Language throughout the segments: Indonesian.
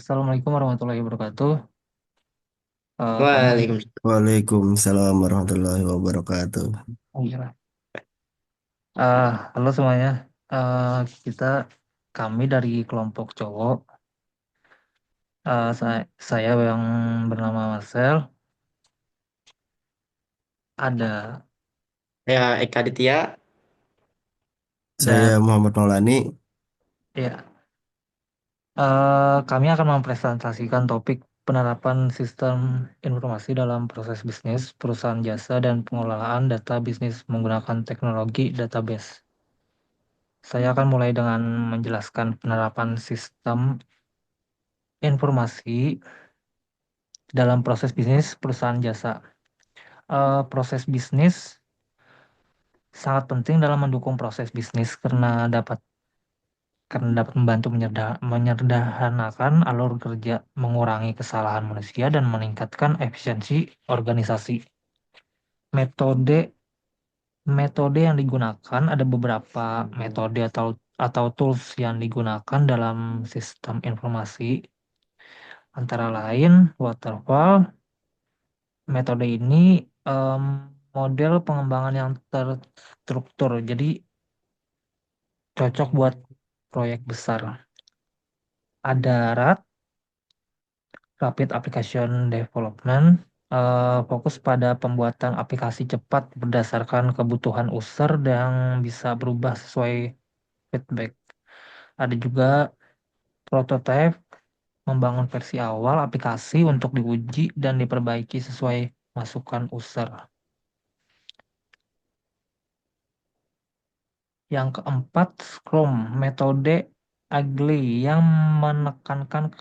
Assalamualaikum warahmatullahi wabarakatuh. Kamu, Waalaikumsalam. Waalaikumsalam warahmatullahi wabarakatuh. oh iya. Halo semuanya. Eh, kita, kami dari kelompok cowok. Saya yang bernama Marcel. Ada Ya, Eka Aditya. Saya dan Muhammad Maulani. ya, kami akan mempresentasikan topik penerapan sistem informasi dalam proses bisnis, perusahaan jasa, dan pengelolaan data bisnis menggunakan teknologi database. Saya akan mulai dengan menjelaskan penerapan sistem informasi dalam proses bisnis perusahaan jasa. Proses bisnis sangat penting dalam mendukung proses bisnis karena dapat membantu menyederhanakan alur kerja, mengurangi kesalahan manusia, dan meningkatkan efisiensi organisasi. Metode metode yang digunakan ada beberapa metode atau tools yang digunakan dalam sistem informasi, antara lain waterfall. Metode ini em, model pengembangan yang terstruktur, jadi cocok buat proyek besar. Ada Rapid Application Development, fokus pada pembuatan aplikasi cepat berdasarkan kebutuhan user yang bisa berubah sesuai feedback. Ada juga Prototype, membangun versi awal aplikasi untuk diuji dan diperbaiki sesuai masukan user. Yang keempat, Scrum, metode Agile yang menekankan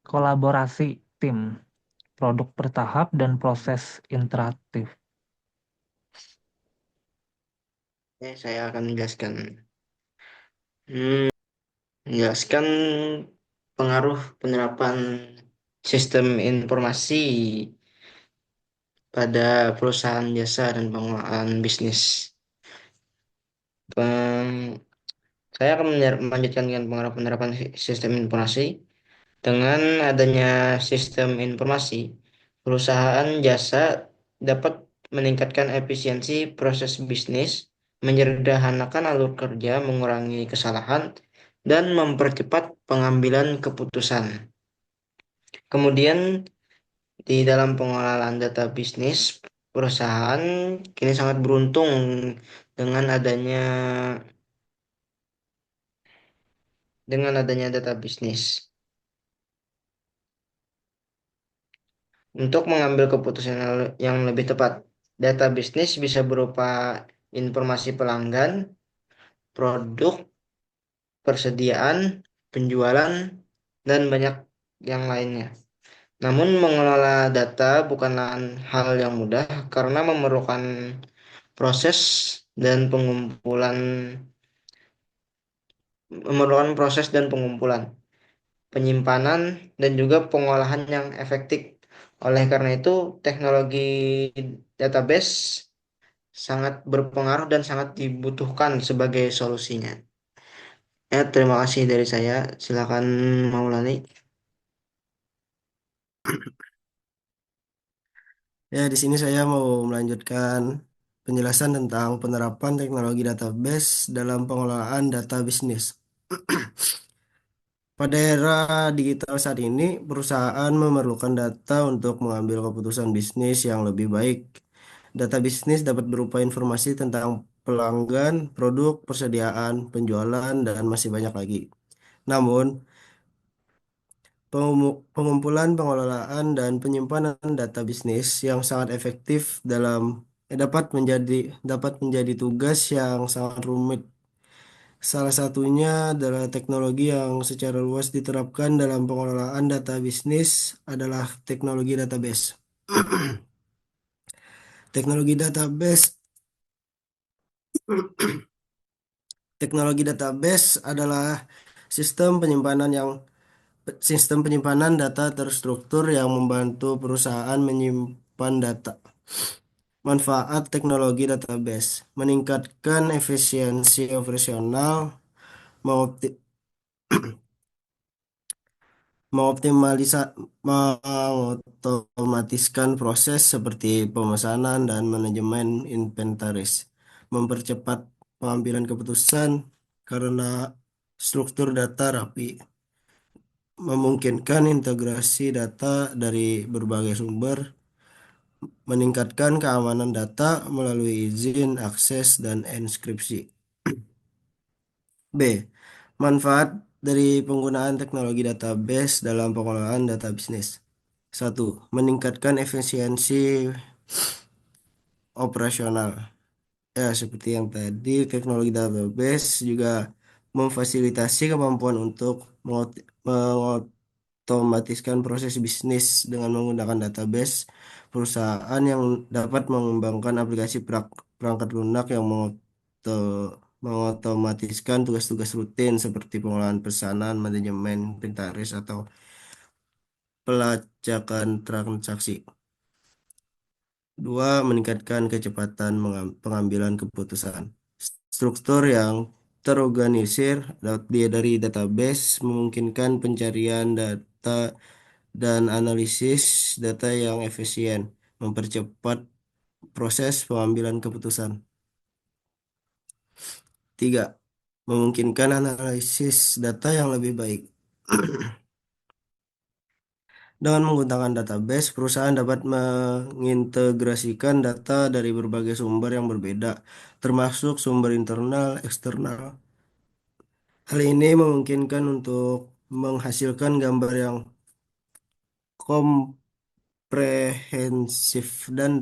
kolaborasi tim, produk bertahap, dan proses interaktif. Saya akan menjelaskan. Hmm, menjelaskan pengaruh penerapan sistem informasi pada perusahaan jasa dan pengelolaan bisnis. Peng- saya akan melanjutkan dengan pengaruh penerapan sistem informasi. Dengan adanya sistem informasi, perusahaan jasa dapat meningkatkan efisiensi proses bisnis, menyederhanakan alur kerja, mengurangi kesalahan, dan mempercepat pengambilan keputusan. Kemudian, di dalam pengelolaan data bisnis, perusahaan kini sangat beruntung dengan adanya data bisnis. Untuk mengambil keputusan yang lebih tepat, data bisnis bisa berupa informasi pelanggan, produk, persediaan, penjualan, dan banyak yang lainnya. Namun mengelola data bukanlah hal yang mudah karena proses dan pengumpulan memerlukan proses dan pengumpulan, penyimpanan, dan juga pengolahan yang efektif. Oleh karena itu, teknologi database sangat berpengaruh dan sangat dibutuhkan sebagai solusinya. Ya, terima kasih dari saya. Silakan Maulani. Ya, di sini saya mau melanjutkan penjelasan tentang penerapan teknologi database dalam pengelolaan data bisnis. Pada era digital saat ini, perusahaan memerlukan data untuk mengambil keputusan bisnis yang lebih baik. Data bisnis dapat berupa informasi tentang pelanggan, produk, persediaan, penjualan, dan masih banyak lagi. Namun, pengumpulan, pengelolaan, dan penyimpanan data bisnis yang sangat efektif dapat menjadi tugas yang sangat rumit. Salah satunya adalah teknologi yang secara luas diterapkan dalam pengelolaan data bisnis adalah teknologi database. Teknologi database Teknologi database adalah sistem penyimpanan yang sistem penyimpanan data terstruktur yang membantu perusahaan menyimpan data. Manfaat teknologi database meningkatkan efisiensi operasional, mengoptimalisa, mengotomatiskan proses seperti pemesanan dan manajemen inventaris, mempercepat pengambilan keputusan karena struktur data rapi, memungkinkan integrasi data dari berbagai sumber, meningkatkan keamanan data melalui izin, akses, dan enkripsi. B. Manfaat dari penggunaan teknologi database dalam pengelolaan data bisnis. Satu, meningkatkan efisiensi operasional. Ya, seperti yang tadi, teknologi database juga memfasilitasi kemampuan untuk mengotomatiskan proses bisnis dengan menggunakan database perusahaan yang dapat mengembangkan aplikasi perangkat lunak yang mengotomatiskan tugas-tugas rutin seperti pengolahan pesanan, manajemen inventaris, atau pelacakan transaksi. Dua, meningkatkan kecepatan pengambilan keputusan. Struktur yang terorganisir dari database memungkinkan pencarian data dan analisis data yang efisien, mempercepat proses pengambilan keputusan. Tiga, memungkinkan analisis data yang lebih baik. Dengan menggunakan database, perusahaan dapat mengintegrasikan data dari berbagai sumber yang berbeda, termasuk sumber internal, eksternal. Hal ini memungkinkan untuk menghasilkan gambar yang komprehensif dan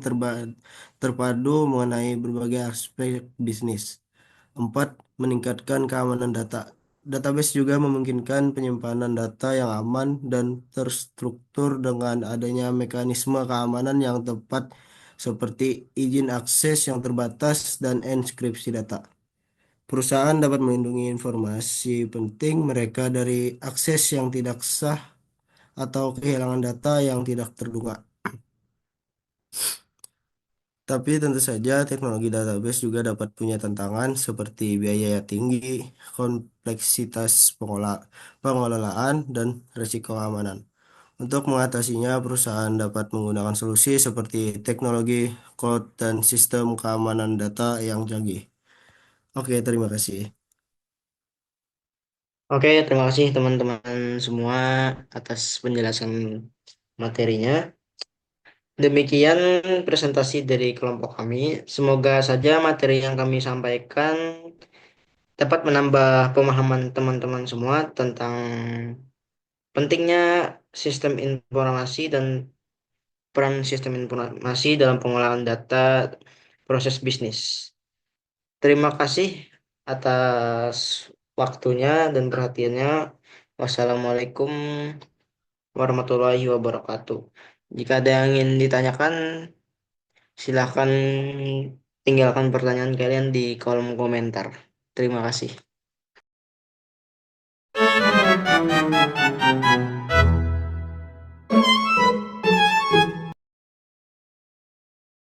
terpadu mengenai berbagai aspek bisnis. Empat, meningkatkan keamanan data. Database juga memungkinkan penyimpanan data yang aman dan terstruktur dengan adanya mekanisme keamanan yang tepat seperti izin akses yang terbatas dan enkripsi data. Perusahaan dapat melindungi informasi penting mereka dari akses yang tidak sah atau kehilangan data yang tidak terduga. Tapi tentu saja teknologi database juga dapat punya tantangan seperti biaya yang tinggi, kompleksitas pengelolaan, dan risiko keamanan. Untuk mengatasinya, perusahaan dapat menggunakan solusi seperti teknologi cloud dan sistem keamanan data yang canggih. Oke, terima kasih. Oke, terima kasih teman-teman semua atas penjelasan materinya. Demikian presentasi dari kelompok kami. Semoga saja materi yang kami sampaikan dapat menambah pemahaman teman-teman semua tentang pentingnya sistem informasi dan peran sistem informasi dalam pengolahan data proses bisnis. Terima kasih atas waktunya dan perhatiannya. Wassalamualaikum warahmatullahi wabarakatuh. Jika ada yang ingin ditanyakan, silakan tinggalkan pertanyaan kalian di kolom komentar. Terima kasih.